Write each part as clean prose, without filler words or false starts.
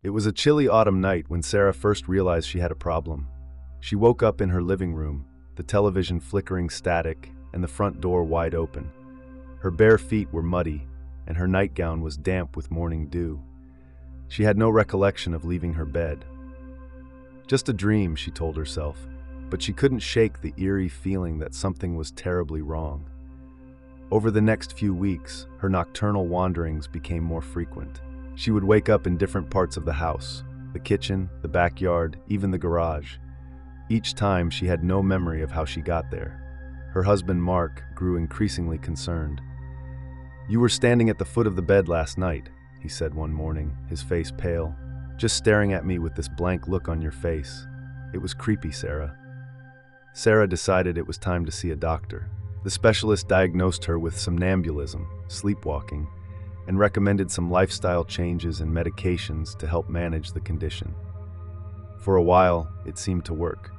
It was a chilly autumn night when Sarah first realized she had a problem. She woke up in her living room, the television flickering static and the front door wide open. Her bare feet were muddy, and her nightgown was damp with morning dew. She had no recollection of leaving her bed. Just a dream, she told herself, but she couldn't shake the eerie feeling that something was terribly wrong. Over the next few weeks, her nocturnal wanderings became more frequent. She would wake up in different parts of the house, the kitchen, the backyard, even the garage. Each time, she had no memory of how she got there. Her husband, Mark, grew increasingly concerned. "You were standing at the foot of the bed last night," he said one morning, his face pale, "just staring at me with this blank look on your face. It was creepy, Sarah." Sarah decided it was time to see a doctor. The specialist diagnosed her with somnambulism, sleepwalking, and recommended some lifestyle changes and medications to help manage the condition. For a while, it seemed to work.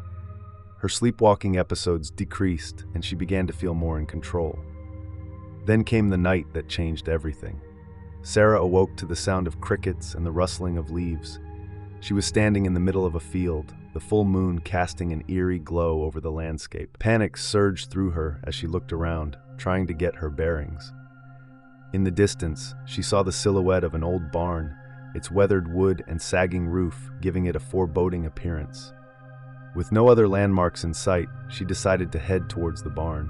Her sleepwalking episodes decreased, and she began to feel more in control. Then came the night that changed everything. Sarah awoke to the sound of crickets and the rustling of leaves. She was standing in the middle of a field, the full moon casting an eerie glow over the landscape. Panic surged through her as she looked around, trying to get her bearings. In the distance, she saw the silhouette of an old barn, its weathered wood and sagging roof giving it a foreboding appearance. With no other landmarks in sight, she decided to head towards the barn.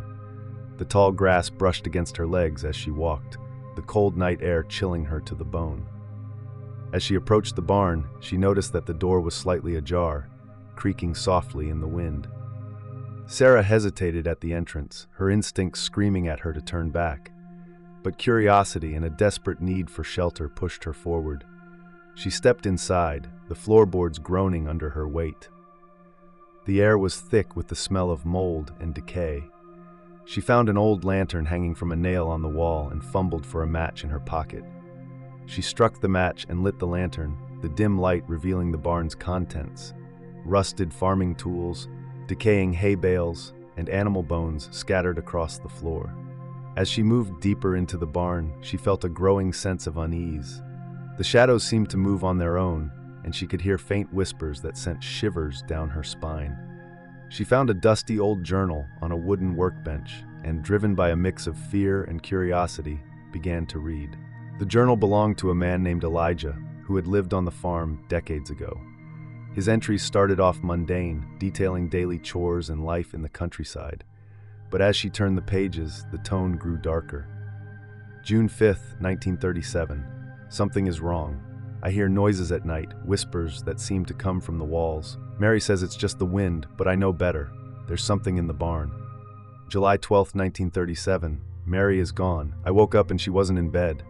The tall grass brushed against her legs as she walked, the cold night air chilling her to the bone. As she approached the barn, she noticed that the door was slightly ajar, creaking softly in the wind. Sarah hesitated at the entrance, her instincts screaming at her to turn back. But curiosity and a desperate need for shelter pushed her forward. She stepped inside, the floorboards groaning under her weight. The air was thick with the smell of mold and decay. She found an old lantern hanging from a nail on the wall and fumbled for a match in her pocket. She struck the match and lit the lantern, the dim light revealing the barn's contents: rusted farming tools, decaying hay bales, and animal bones scattered across the floor. As she moved deeper into the barn, she felt a growing sense of unease. The shadows seemed to move on their own, and she could hear faint whispers that sent shivers down her spine. She found a dusty old journal on a wooden workbench, and, driven by a mix of fear and curiosity, began to read. The journal belonged to a man named Elijah, who had lived on the farm decades ago. His entries started off mundane, detailing daily chores and life in the countryside. But as she turned the pages, the tone grew darker. June 5th, 1937. Something is wrong. I hear noises at night, whispers that seem to come from the walls. Mary says it's just the wind, but I know better. There's something in the barn. July 12th, 1937. Mary is gone. I woke up and she wasn't in bed.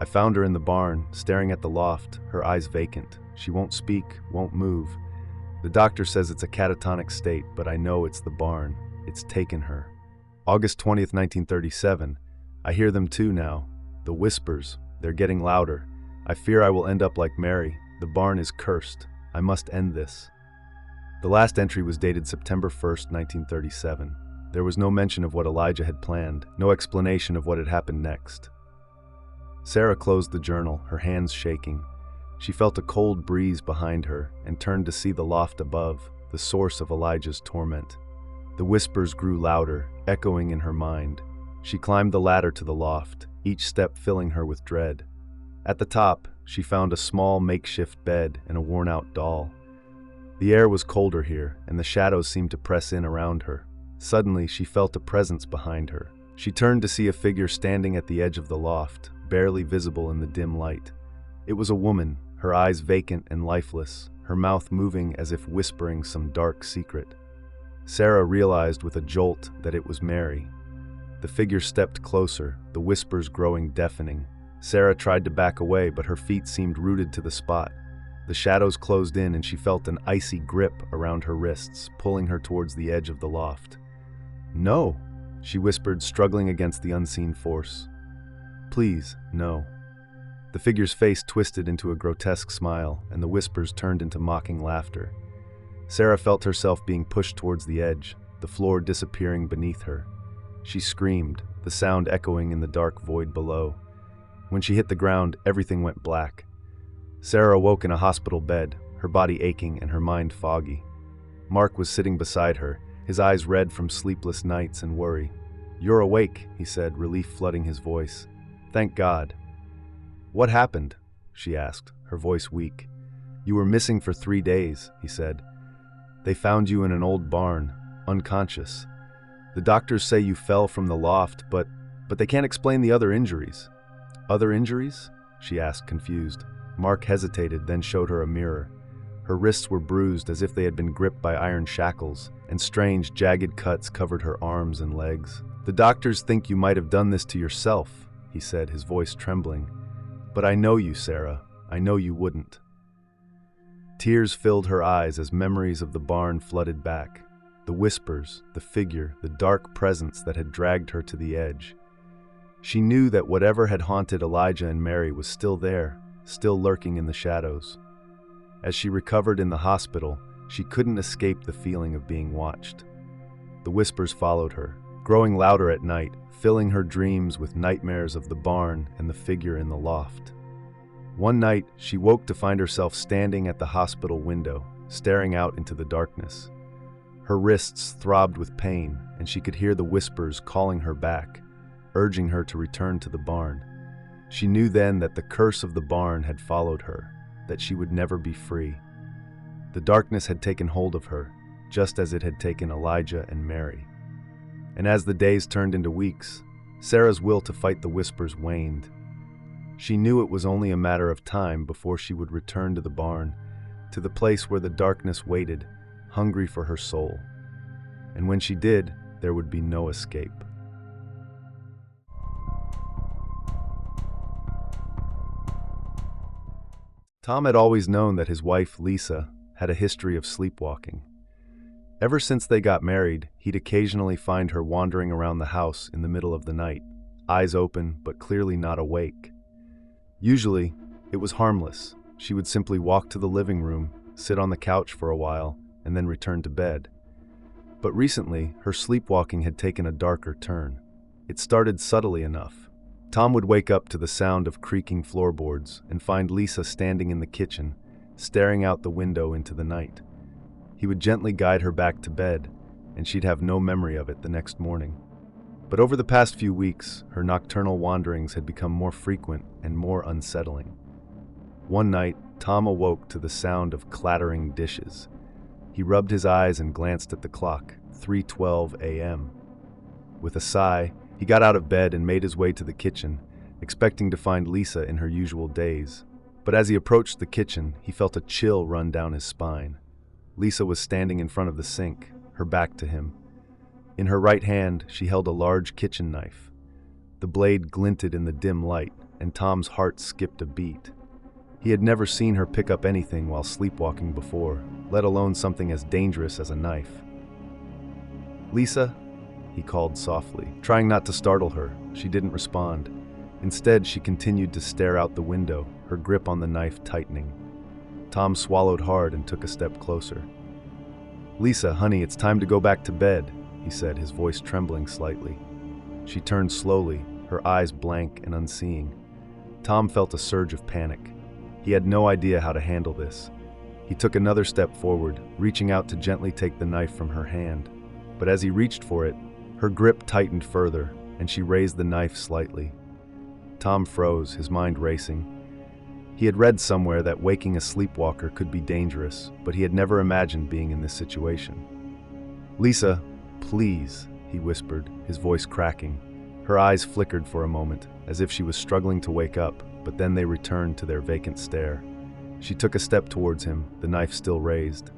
I found her in the barn, staring at the loft, her eyes vacant. She won't speak, won't move. The doctor says it's a catatonic state, but I know it's the barn. It's taken her. August 20th, 1937. I hear them too now. The whispers, they're getting louder. I fear I will end up like Mary. The barn is cursed. I must end this. The last entry was dated September 1st, 1937. There was no mention of what Elijah had planned, no explanation of what had happened next. Sarah closed the journal, her hands shaking. She felt a cold breeze behind her and turned to see the loft above, the source of Elijah's torment. The whispers grew louder, echoing in her mind. She climbed the ladder to the loft, each step filling her with dread. At the top, she found a small makeshift bed and a worn-out doll. The air was colder here, and the shadows seemed to press in around her. Suddenly, she felt a presence behind her. She turned to see a figure standing at the edge of the loft, barely visible in the dim light. It was a woman, her eyes vacant and lifeless, her mouth moving as if whispering some dark secret. Sarah realized with a jolt that it was Mary. The figure stepped closer, the whispers growing deafening. Sarah tried to back away, but her feet seemed rooted to the spot. The shadows closed in and she felt an icy grip around her wrists, pulling her towards the edge of the loft. "No," she whispered, struggling against the unseen force. "Please, no." The figure's face twisted into a grotesque smile, and the whispers turned into mocking laughter. Sarah felt herself being pushed towards the edge, the floor disappearing beneath her. She screamed, the sound echoing in the dark void below. When she hit the ground, everything went black. Sarah awoke in a hospital bed, her body aching and her mind foggy. Mark was sitting beside her, his eyes red from sleepless nights and worry. "You're awake," he said, relief flooding his voice. "Thank God." "What happened?" she asked, her voice weak. "You were missing for 3 days," he said. "They found you in an old barn, unconscious. The doctors say you fell from the loft, but they can't explain the other injuries." "Other injuries?" she asked, confused. Mark hesitated, then showed her a mirror. Her wrists were bruised as if they had been gripped by iron shackles, and strange, jagged cuts covered her arms and legs. "The doctors think you might have done this to yourself," he said, his voice trembling. "But I know you, Sarah. I know you wouldn't." Tears filled her eyes as memories of the barn flooded back. The whispers, the figure, the dark presence that had dragged her to the edge. She knew that whatever had haunted Elijah and Mary was still there, still lurking in the shadows. As she recovered in the hospital, she couldn't escape the feeling of being watched. The whispers followed her, growing louder at night, filling her dreams with nightmares of the barn and the figure in the loft. One night, she woke to find herself standing at the hospital window, staring out into the darkness. Her wrists throbbed with pain, and she could hear the whispers calling her back, urging her to return to the barn. She knew then that the curse of the barn had followed her, that she would never be free. The darkness had taken hold of her, just as it had taken Elijah and Mary. And as the days turned into weeks, Sarah's will to fight the whispers waned. She knew it was only a matter of time before she would return to the barn, to the place where the darkness waited, hungry for her soul. And when she did, there would be no escape. Tom had always known that his wife, Lisa, had a history of sleepwalking. Ever since they got married, he'd occasionally find her wandering around the house in the middle of the night, eyes open but clearly not awake. Usually, it was harmless. She would simply walk to the living room, sit on the couch for a while, and then return to bed. But recently, her sleepwalking had taken a darker turn. It started subtly enough. Tom would wake up to the sound of creaking floorboards and find Lisa standing in the kitchen, staring out the window into the night. He would gently guide her back to bed, and she'd have no memory of it the next morning. But over the past few weeks, her nocturnal wanderings had become more frequent and more unsettling. One night, Tom awoke to the sound of clattering dishes. He rubbed his eyes and glanced at the clock, 3:12 a.m. With a sigh, he got out of bed and made his way to the kitchen, expecting to find Lisa in her usual daze. But as he approached the kitchen, he felt a chill run down his spine. Lisa was standing in front of the sink, her back to him. In her right hand, she held a large kitchen knife. The blade glinted in the dim light, and Tom's heart skipped a beat. He had never seen her pick up anything while sleepwalking before, let alone something as dangerous as a knife. "Lisa?" he called softly, trying not to startle her. She didn't respond. Instead, she continued to stare out the window, her grip on the knife tightening. Tom swallowed hard and took a step closer. "Lisa, honey, it's time to go back to bed," he said, his voice trembling slightly. She turned slowly, her eyes blank and unseeing. Tom felt a surge of panic. He had no idea how to handle this. He took another step forward, reaching out to gently take the knife from her hand. But as he reached for it, her grip tightened further, and she raised the knife slightly. Tom froze, his mind racing. He had read somewhere that waking a sleepwalker could be dangerous, but he had never imagined being in this situation. "Lisa, please," he whispered, his voice cracking. Her eyes flickered for a moment, as if she was struggling to wake up, but then they returned to their vacant stare. She took a step towards him, the knife still raised.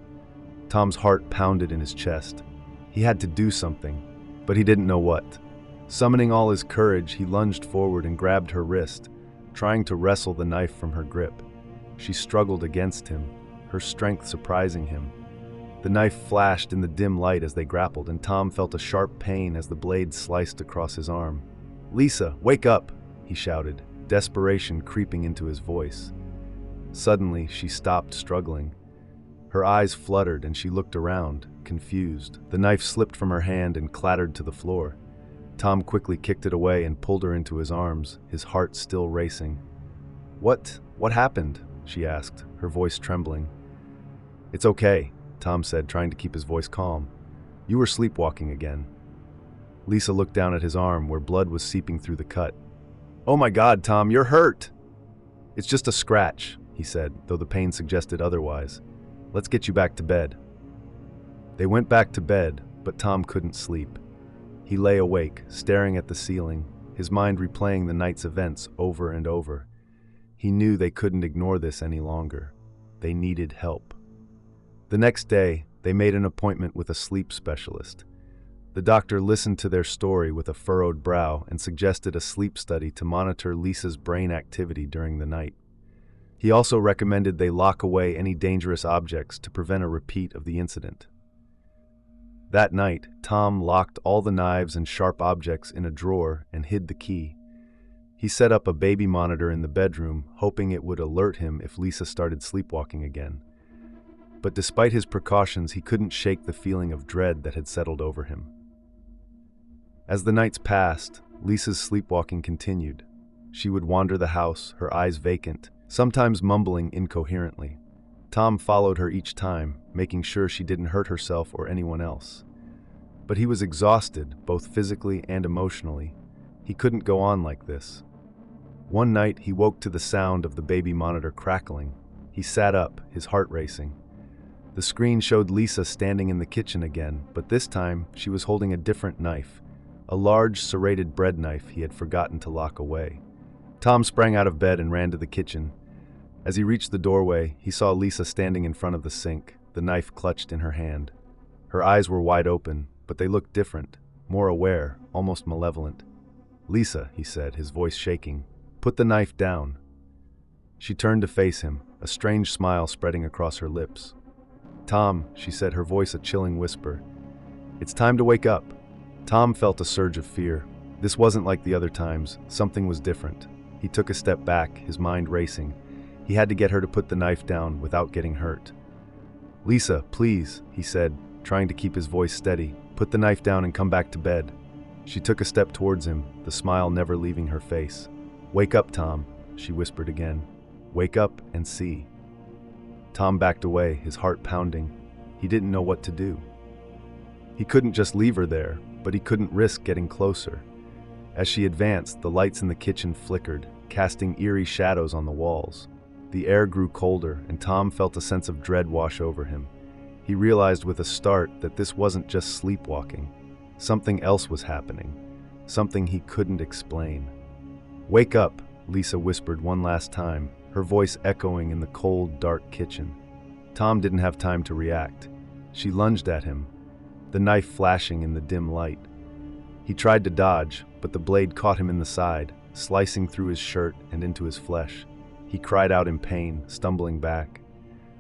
Tom's heart pounded in his chest. He had to do something, but he didn't know what. Summoning all his courage, he lunged forward and grabbed her wrist, trying to wrestle the knife from her grip. She struggled against him, her strength surprising him. The knife flashed in the dim light as they grappled, and Tom felt a sharp pain as the blade sliced across his arm. "Lisa, wake up!" he shouted, desperation creeping into his voice. Suddenly, she stopped struggling. Her eyes fluttered and she looked around, confused. The knife slipped from her hand and clattered to the floor. Tom quickly kicked it away and pulled her into his arms, his heart still racing. What happened?" she asked, her voice trembling. "It's okay," Tom said, trying to keep his voice calm. "You were sleepwalking again." Lisa looked down at his arm where blood was seeping through the cut. "Oh my God, Tom, you're hurt!" "It's just a scratch," he said, though the pain suggested otherwise. "Let's get you back to bed." They went back to bed, but Tom couldn't sleep. He lay awake, staring at the ceiling, his mind replaying the night's events over and over. He knew they couldn't ignore this any longer. They needed help. The next day, they made an appointment with a sleep specialist. The doctor listened to their story with a furrowed brow and suggested a sleep study to monitor Lisa's brain activity during the night. He also recommended they lock away any dangerous objects to prevent a repeat of the incident. That night, Tom locked all the knives and sharp objects in a drawer and hid the key. He set up a baby monitor in the bedroom, hoping it would alert him if Lisa started sleepwalking again. But despite his precautions, he couldn't shake the feeling of dread that had settled over him. As the nights passed, Lisa's sleepwalking continued. She would wander the house, her eyes vacant, sometimes mumbling incoherently. Tom followed her each time, making sure she didn't hurt herself or anyone else. But he was exhausted, both physically and emotionally. He couldn't go on like this. One night, he woke to the sound of the baby monitor crackling. He sat up, his heart racing. The screen showed Lisa standing in the kitchen again, but this time she was holding a different knife, a large serrated bread knife he had forgotten to lock away. Tom sprang out of bed and ran to the kitchen. As he reached the doorway, he saw Lisa standing in front of the sink, the knife clutched in her hand. Her eyes were wide open, but they looked different, more aware, almost malevolent. "Lisa," he said, his voice shaking, "put the knife down." She turned to face him, a strange smile spreading across her lips. "Tom," she said, her voice a chilling whisper, "it's time to wake up." Tom felt a surge of fear. This wasn't like the other times. Something was different. He took a step back, his mind racing. He had to get her to put the knife down without getting hurt. "Lisa, please," he said, trying to keep his voice steady. "Put the knife down and come back to bed." She took a step towards him, the smile never leaving her face. "Wake up, Tom," she whispered again. "Wake up and see." Tom backed away, his heart pounding. He didn't know what to do. He couldn't just leave her there, but he couldn't risk getting closer. As she advanced, the lights in the kitchen flickered, casting eerie shadows on the walls. The air grew colder, and Tom felt a sense of dread wash over him. He realized with a start that this wasn't just sleepwalking. Something else was happening, something he couldn't explain. "Wake up," Lisa whispered one last time, her voice echoing in the cold, dark kitchen. Tom didn't have time to react. She lunged at him, the knife flashing in the dim light. He tried to dodge, but the blade caught him in the side, slicing through his shirt and into his flesh. He cried out in pain, stumbling back.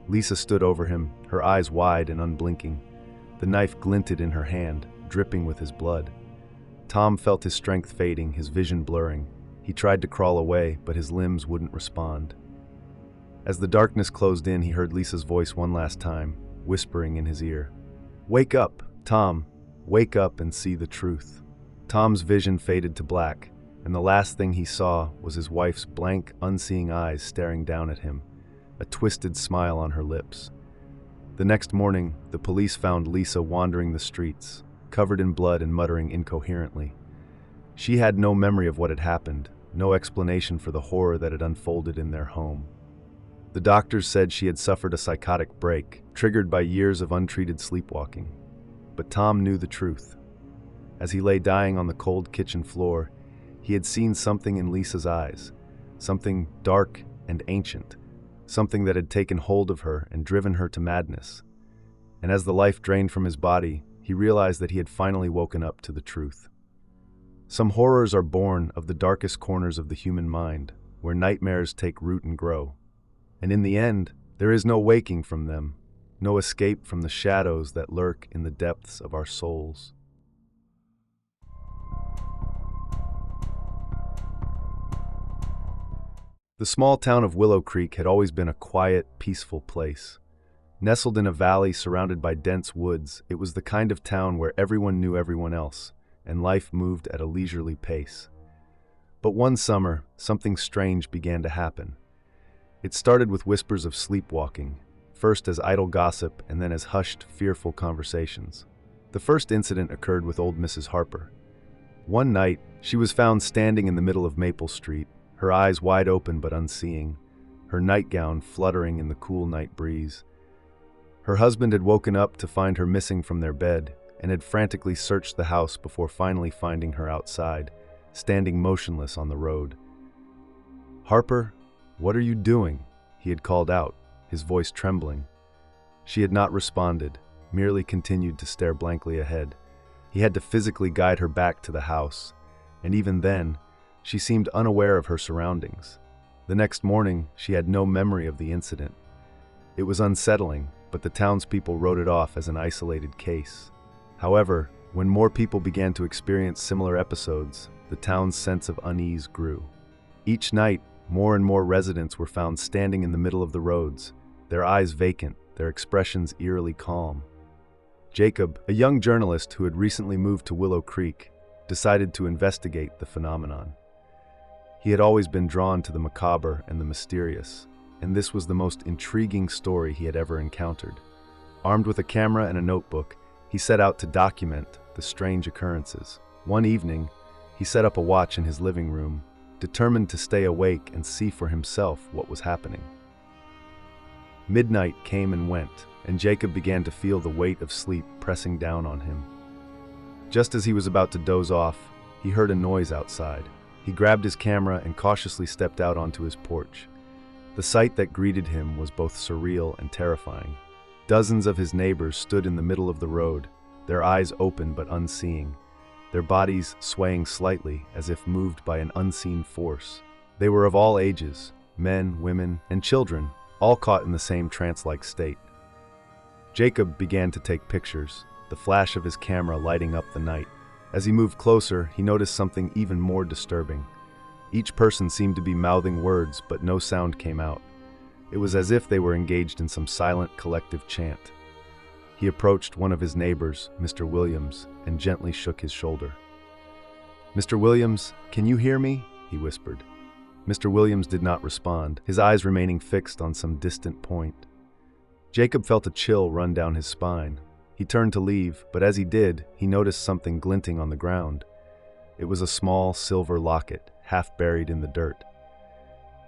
Lisa stood over him, her eyes wide and unblinking. The knife glinted in her hand, dripping with his blood. Tom felt his strength fading, his vision blurring. He tried to crawl away, but his limbs wouldn't respond. As the darkness closed in, he heard Lisa's voice one last time, whispering in his ear. "Wake up, Tom. Wake up and see the truth." Tom's vision faded to black, and the last thing he saw was his wife's blank, unseeing eyes staring down at him, a twisted smile on her lips. The next morning, the police found Lisa wandering the streets, covered in blood and muttering incoherently. She had no memory of what had happened, no explanation for the horror that had unfolded in their home. The doctors said she had suffered a psychotic break, triggered by years of untreated sleepwalking. But Tom knew the truth. As he lay dying on the cold kitchen floor, he had seen something in Lisa's eyes, something dark and ancient, something that had taken hold of her and driven her to madness. And as the life drained from his body, he realized that he had finally woken up to the truth. Some horrors are born of the darkest corners of the human mind, where nightmares take root and grow. And in the end, there is no waking from them, no escape from the shadows that lurk in the depths of our souls. The small town of Willow Creek had always been a quiet, peaceful place. Nestled in a valley surrounded by dense woods, it was the kind of town where everyone knew everyone else, and life moved at a leisurely pace. But one summer, something strange began to happen. It started with whispers of sleepwalking, first as idle gossip and then as hushed, fearful conversations. The first incident occurred with old Mrs. Harper. One night, she was found standing in the middle of Maple Street, her eyes wide open but unseeing, her nightgown fluttering in the cool night breeze. Her husband had woken up to find her missing from their bed and had frantically searched the house before finally finding her outside, standing motionless on the road. "Harper, what are you doing?" he had called out, his voice trembling. She had not responded, merely continued to stare blankly ahead. He had to physically guide her back to the house, and even then, she seemed unaware of her surroundings. The next morning, she had no memory of the incident. It was unsettling, but the townspeople wrote it off as an isolated case. However, when more people began to experience similar episodes, the town's sense of unease grew. Each night, more and more residents were found standing in the middle of the roads, their eyes vacant, their expressions eerily calm. Jacob, a young journalist who had recently moved to Willow Creek, decided to investigate the phenomenon. He had always been drawn to the macabre and the mysterious, and this was the most intriguing story he had ever encountered. Armed with a camera and a notebook, he set out to document the strange occurrences. One evening, he set up a watch in his living room, determined to stay awake and see for himself what was happening. Midnight came and went, and Jacob began to feel the weight of sleep pressing down on him. Just as he was about to doze off, he heard a noise outside. He grabbed his camera and cautiously stepped out onto his porch. The sight that greeted him was both surreal and terrifying. Dozens of his neighbors stood in the middle of the road, their eyes open but unseeing, their bodies swaying slightly as if moved by an unseen force. They were of all ages, men, women, and children, all caught in the same trance-like state. Jacob began to take pictures, the flash of his camera lighting up the night. As he moved closer, he noticed something even more disturbing. Each person seemed to be mouthing words, but no sound came out. It was as if they were engaged in some silent collective chant. He approached one of his neighbors, Mr. Williams, and gently shook his shoulder. "Mr. Williams, can you hear me?" he whispered. Mr. Williams did not respond, his eyes remaining fixed on some distant point. Jacob felt a chill run down his spine. He turned to leave, but as he did, he noticed something glinting on the ground. It was a small silver locket, half buried in the dirt.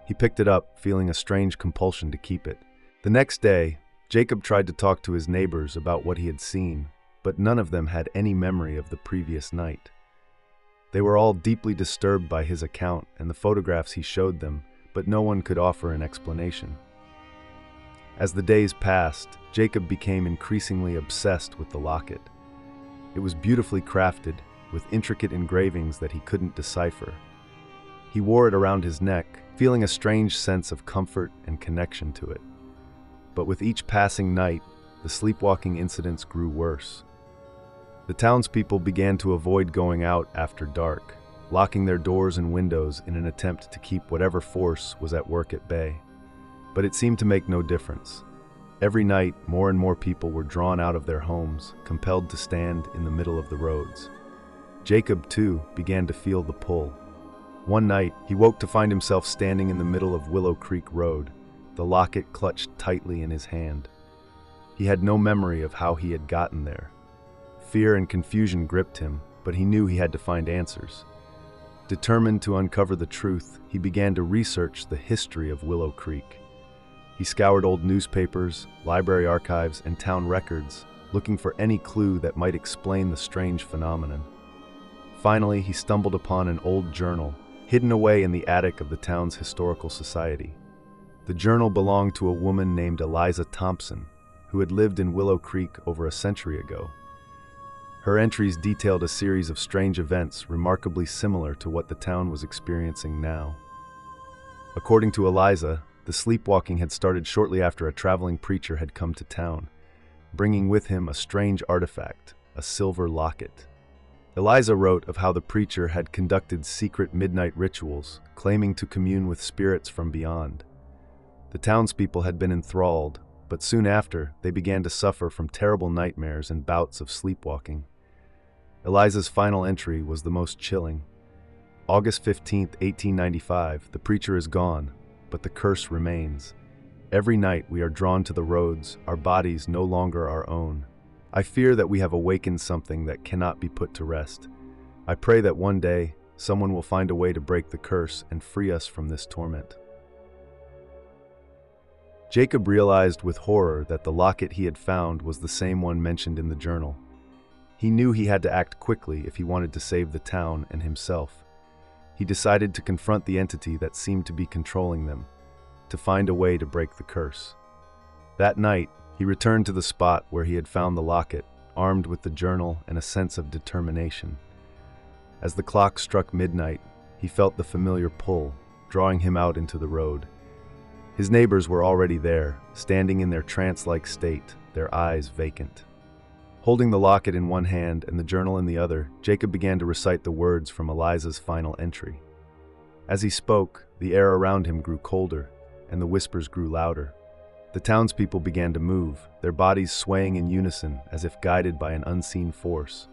He picked it up, feeling a strange compulsion to keep it. The next day, Jacob tried to talk to his neighbors about what he had seen, but none of them had any memory of the previous night. They were all deeply disturbed by his account and the photographs he showed them, but no one could offer an explanation. As the days passed, Jacob became increasingly obsessed with the locket. It was beautifully crafted, with intricate engravings that he couldn't decipher. He wore it around his neck, feeling a strange sense of comfort and connection to it. But with each passing night, the sleepwalking incidents grew worse. The townspeople began to avoid going out after dark, locking their doors and windows in an attempt to keep whatever force was at work at bay. But it seemed to make no difference. Every night, more and more people were drawn out of their homes, compelled to stand in the middle of the roads. Jacob, too, began to feel the pull. One night, he woke to find himself standing in the middle of Willow Creek Road, the locket clutched tightly in his hand. He had no memory of how he had gotten there. Fear and confusion gripped him, but he knew he had to find answers. Determined to uncover the truth, he began to research the history of Willow Creek. He scoured old newspapers, library archives, and town records, looking for any clue that might explain the strange phenomenon. Finally, he stumbled upon an old journal, hidden away in the attic of the town's historical society. The journal belonged to a woman named Eliza Thompson, who had lived in Willow Creek over a century ago. Her entries detailed a series of strange events remarkably similar to what the town was experiencing now. According to Eliza, the sleepwalking had started shortly after a traveling preacher had come to town, bringing with him a strange artifact, a silver locket. Eliza wrote of how the preacher had conducted secret midnight rituals, claiming to commune with spirits from beyond. The townspeople had been enthralled, but soon after, they began to suffer from terrible nightmares and bouts of sleepwalking. Eliza's final entry was the most chilling. August 15, 1895, the preacher is gone, but the curse remains. Every night we are drawn to the roads, our bodies no longer our own. I fear that we have awakened something that cannot be put to rest. I pray that one day, someone will find a way to break the curse and free us from this torment. Jacob realized with horror that the locket he had found was the same one mentioned in the journal. He knew he had to act quickly if he wanted to save the town and himself. He decided to confront the entity that seemed to be controlling them, to find a way to break the curse. That night, he returned to the spot where he had found the locket, armed with the journal and a sense of determination. As the clock struck midnight, he felt the familiar pull, drawing him out into the road. His neighbors were already there, standing in their trance-like state, their eyes vacant. Holding the locket in one hand and the journal in the other, Jacob began to recite the words from Eliza's final entry. As he spoke, the air around him grew colder, and the whispers grew louder. The townspeople began to move, their bodies swaying in unison as if guided by an unseen force.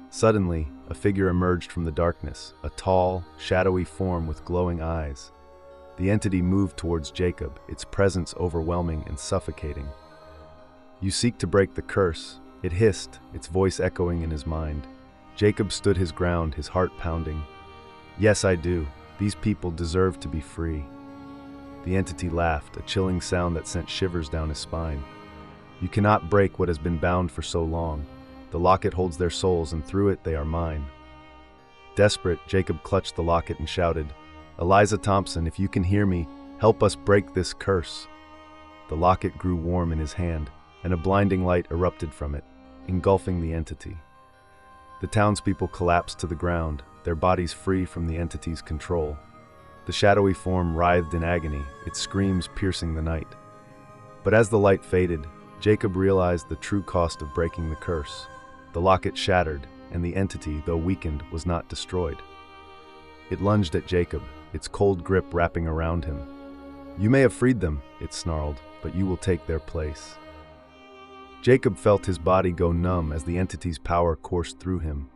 Suddenly, a figure emerged from the darkness, a tall, shadowy form with glowing eyes. The entity moved towards Jacob, its presence overwhelming and suffocating. "You seek to break the curse," it hissed, its voice echoing in his mind. Jacob stood his ground, his heart pounding. "Yes, I do. These people deserve to be free." The entity laughed, a chilling sound that sent shivers down his spine. "You cannot break what has been bound for so long. The locket holds their souls, and through it they are mine." Desperate, Jacob clutched the locket and shouted, "Eliza Thompson, if you can hear me, help us break this curse." The locket grew warm in his hand, and a blinding light erupted from it, engulfing the entity. The townspeople collapsed to the ground, their bodies free from the entity's control. The shadowy form writhed in agony, its screams piercing the night. But as the light faded, Jacob realized the true cost of breaking the curse. The locket shattered, and the entity, though weakened, was not destroyed. It lunged at Jacob, its cold grip wrapping around him. "You may have freed them," it snarled, "but you will take their place." Jacob felt his body go numb as the entity's power coursed through him.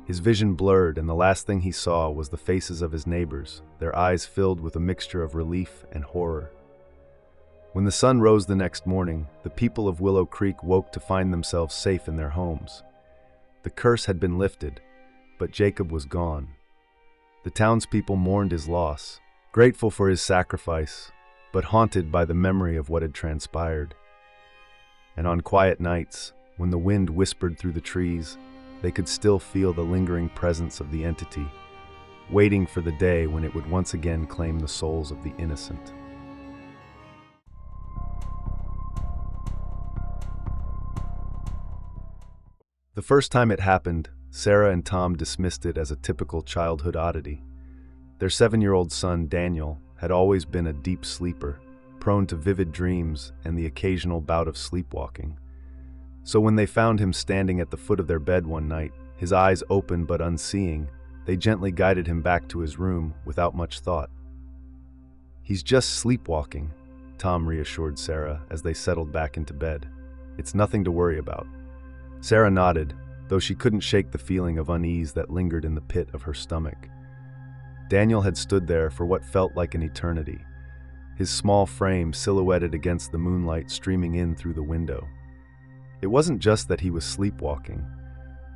His vision blurred, and the last thing he saw was the faces of his neighbors, their eyes filled with a mixture of relief and horror. When the sun rose the next morning, the people of Willow Creek woke to find themselves safe in their homes. The curse had been lifted, but Jacob was gone. The townspeople mourned his loss, grateful for his sacrifice, but haunted by the memory of what had transpired. And on quiet nights, when the wind whispered through the trees, they could still feel the lingering presence of the entity, waiting for the day when it would once again claim the souls of the innocent. The first time it happened, Sarah and Tom dismissed it as a typical childhood oddity. Their 7-year-old son, Daniel, had always been a deep sleeper, prone to vivid dreams and the occasional bout of sleepwalking. So when they found him standing at the foot of their bed one night, his eyes open but unseeing, they gently guided him back to his room without much thought. "He's just sleepwalking," Tom reassured Sarah as they settled back into bed. "It's nothing to worry about." Sarah nodded, though she couldn't shake the feeling of unease that lingered in the pit of her stomach. Daniel had stood there for what felt like an eternity, his small frame silhouetted against the moonlight streaming in through the window. It wasn't just that he was sleepwalking.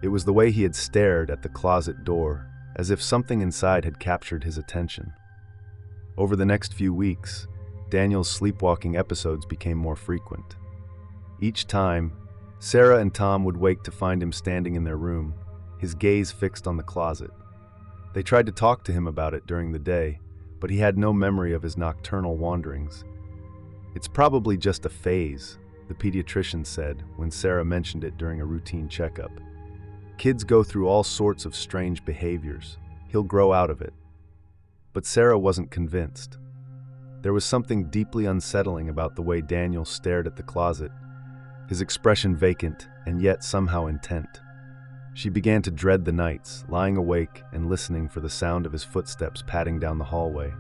It was the way he had stared at the closet door, as if something inside had captured his attention. Over the next few weeks, Daniel's sleepwalking episodes became more frequent. Each time, Sarah and Tom would wake to find him standing in their room, his gaze fixed on the closet. They tried to talk to him about it during the day, but he had no memory of his nocturnal wanderings. "It's probably just a phase," the pediatrician said when Sarah mentioned it during a routine checkup. "Kids go through all sorts of strange behaviors. He'll grow out of it." But Sarah wasn't convinced. There was something deeply unsettling about the way Daniel stared at the closet, his expression vacant and yet somehow intent. She began to dread the nights, lying awake and listening for the sound of his footsteps padding down the hallway.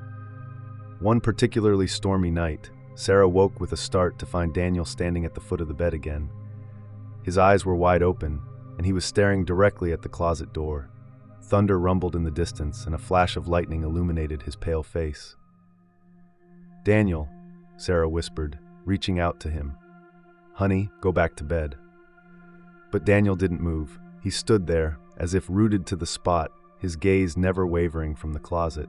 One particularly stormy night, Sarah woke with a start to find Daniel standing at the foot of the bed again. His eyes were wide open, and he was staring directly at the closet door. Thunder rumbled in the distance, and a flash of lightning illuminated his pale face. "Daniel," Sarah whispered, reaching out to him. "Honey, go back to bed." But Daniel didn't move. He stood there, as if rooted to the spot, his gaze never wavering from the closet.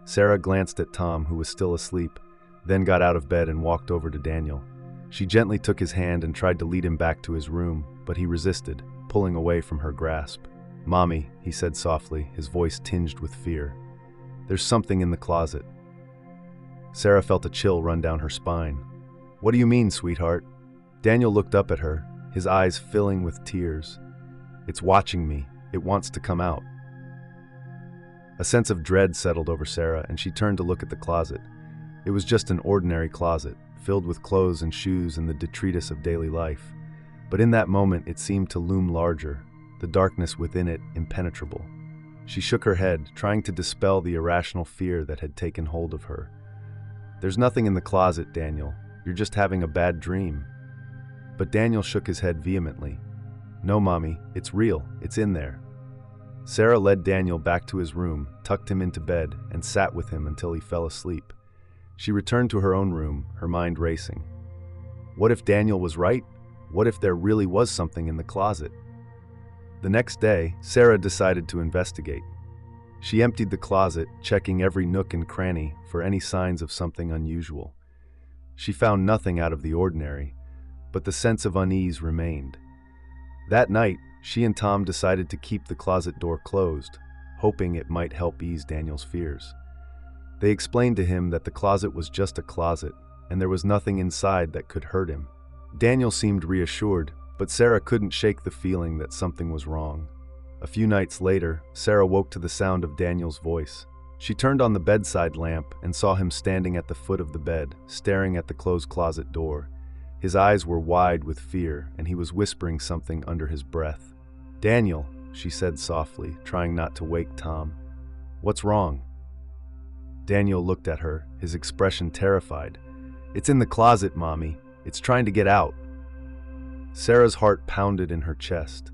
Sarah glanced at Tom, who was still asleep, then got out of bed and walked over to Daniel. She gently took his hand and tried to lead him back to his room, but he resisted, pulling away from her grasp. "Mommy," he said softly, his voice tinged with fear. "There's something in the closet." Sarah felt a chill run down her spine. "What do you mean, sweetheart?" Daniel looked up at her, his eyes filling with tears. "It's watching me. It wants to come out." A sense of dread settled over Sarah, and she turned to look at the closet. It was just an ordinary closet, filled with clothes and shoes and the detritus of daily life. But in that moment, it seemed to loom larger, the darkness within it impenetrable. She shook her head, trying to dispel the irrational fear that had taken hold of her. "There's nothing in the closet, Daniel. You're just having a bad dream." But Daniel shook his head vehemently. "No, Mommy, it's real. It's in there." Sarah led Daniel back to his room, tucked him into bed, and sat with him until he fell asleep. She returned to her own room, her mind racing. What if Daniel was right? What if there really was something in the closet? The next day, Sarah decided to investigate. She emptied the closet, checking every nook and cranny for any signs of something unusual. She found nothing out of the ordinary, but the sense of unease remained. That night, she and Tom decided to keep the closet door closed, hoping it might help ease Daniel's fears. They explained to him that the closet was just a closet, and there was nothing inside that could hurt him. Daniel seemed reassured, but Sarah couldn't shake the feeling that something was wrong. A few nights later, Sarah woke to the sound of Daniel's voice. She turned on the bedside lamp and saw him standing at the foot of the bed, staring at the closed closet door. His eyes were wide with fear, and he was whispering something under his breath. "Daniel," she said softly, trying not to wake Tom. "What's wrong?" Daniel looked at her, his expression terrified. "It's in the closet, Mommy. It's trying to get out." Sarah's heart pounded in her chest.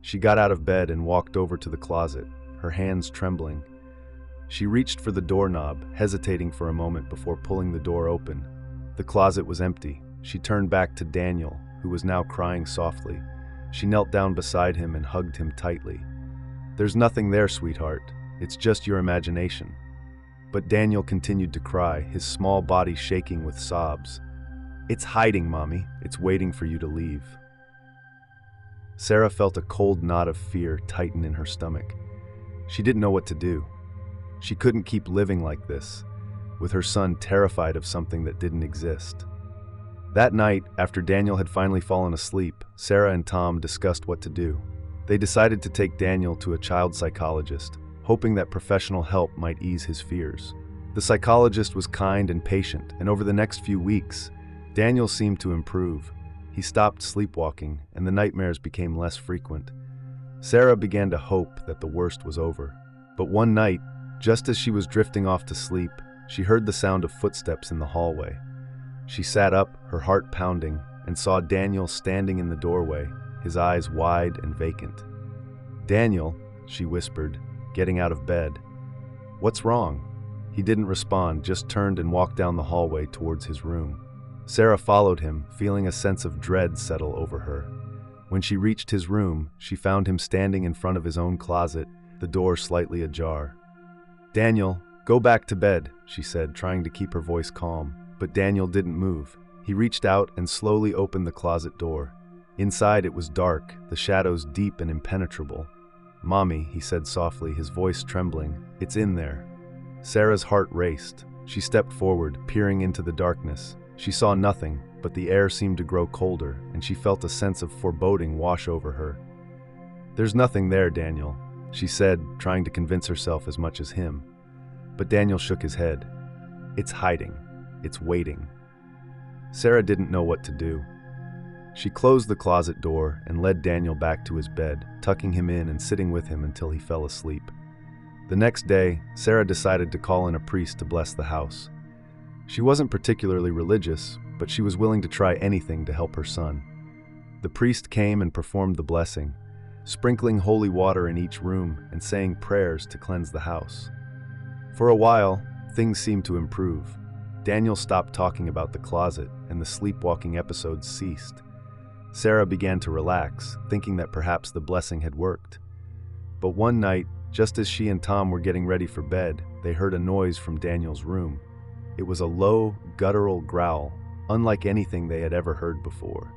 She got out of bed and walked over to the closet, her hands trembling. She reached for the doorknob, hesitating for a moment before pulling the door open. The closet was empty. She turned back to Daniel, who was now crying softly. She knelt down beside him and hugged him tightly. "There's nothing there, sweetheart. It's just your imagination." But Daniel continued to cry, his small body shaking with sobs. "It's hiding, Mommy. It's waiting for you to leave." Sarah felt a cold knot of fear tighten in her stomach. She didn't know what to do. She couldn't keep living like this, with her son terrified of something that didn't exist. That night, after Daniel had finally fallen asleep, Sarah and Tom discussed what to do. They decided to take Daniel to a child psychologist, hoping that professional help might ease his fears. The psychologist was kind and patient, and over the next few weeks, Daniel seemed to improve. He stopped sleepwalking, and the nightmares became less frequent. Sarah began to hope that the worst was over. But one night, just as she was drifting off to sleep, she heard the sound of footsteps in the hallway. She sat up, her heart pounding, and saw Daniel standing in the doorway, his eyes wide and vacant. "Daniel," she whispered, getting out of bed. "What's wrong?" He didn't respond, just turned and walked down the hallway towards his room. Sarah followed him, feeling a sense of dread settle over her. When she reached his room, she found him standing in front of his own closet, the door slightly ajar. "Daniel, go back to bed," she said, trying to keep her voice calm. But Daniel didn't move. He reached out and slowly opened the closet door. Inside it was dark, the shadows deep and impenetrable. "Mommy," he said softly, his voice trembling, "it's in there." Sarah's heart raced. She stepped forward, peering into the darkness. She saw nothing, but the air seemed to grow colder, and she felt a sense of foreboding wash over her. "There's nothing there, Daniel," she said, trying to convince herself as much as him. But Daniel shook his head. "It's hiding. It's waiting." Sarah didn't know what to do. She closed the closet door and led Daniel back to his bed, tucking him in and sitting with him until he fell asleep. The next day, Sarah decided to call in a priest to bless the house. She wasn't particularly religious, but she was willing to try anything to help her son. The priest came and performed the blessing, sprinkling holy water in each room and saying prayers to cleanse the house. For a while, things seemed to improve. Daniel stopped talking about the closet, and the sleepwalking episodes ceased. Sarah began to relax, thinking that perhaps the blessing had worked. But one night, just as she and Tom were getting ready for bed, they heard a noise from Daniel's room. It was a low, guttural growl, unlike anything they had ever heard before.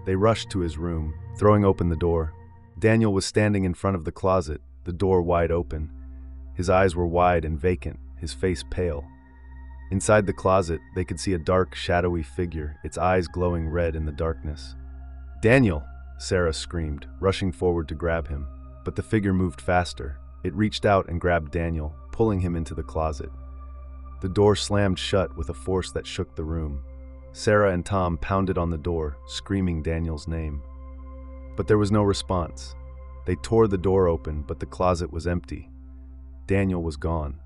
They rushed to his room, throwing open the door. Daniel was standing in front of the closet, the door wide open. His eyes were wide and vacant, his face pale. Inside the closet, they could see a dark, shadowy figure, its eyes glowing red in the darkness. "Daniel!" Sarah screamed, rushing forward to grab him. But the figure moved faster. It reached out and grabbed Daniel, pulling him into the closet. The door slammed shut with a force that shook the room. Sarah and Tom pounded on the door, screaming Daniel's name. But there was no response. They tore the door open, but the closet was empty. Daniel was gone.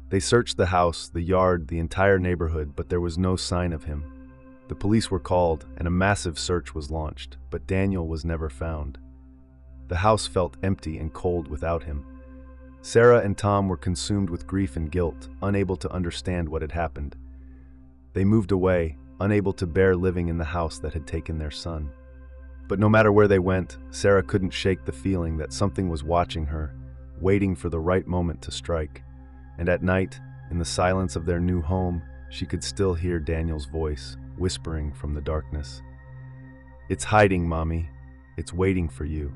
They searched the house, the yard, the entire neighborhood, but there was no sign of him. The police were called, and a massive search was launched, but Daniel was never found. The house felt empty and cold without him. Sarah and Tom were consumed with grief and guilt, unable to understand what had happened. They moved away, unable to bear living in the house that had taken their son. But no matter where they went, Sarah couldn't shake the feeling that something was watching her, waiting for the right moment to strike. And at night, in the silence of their new home, she could still hear Daniel's voice, whispering from the darkness. "It's hiding, Mommy. It's waiting for you."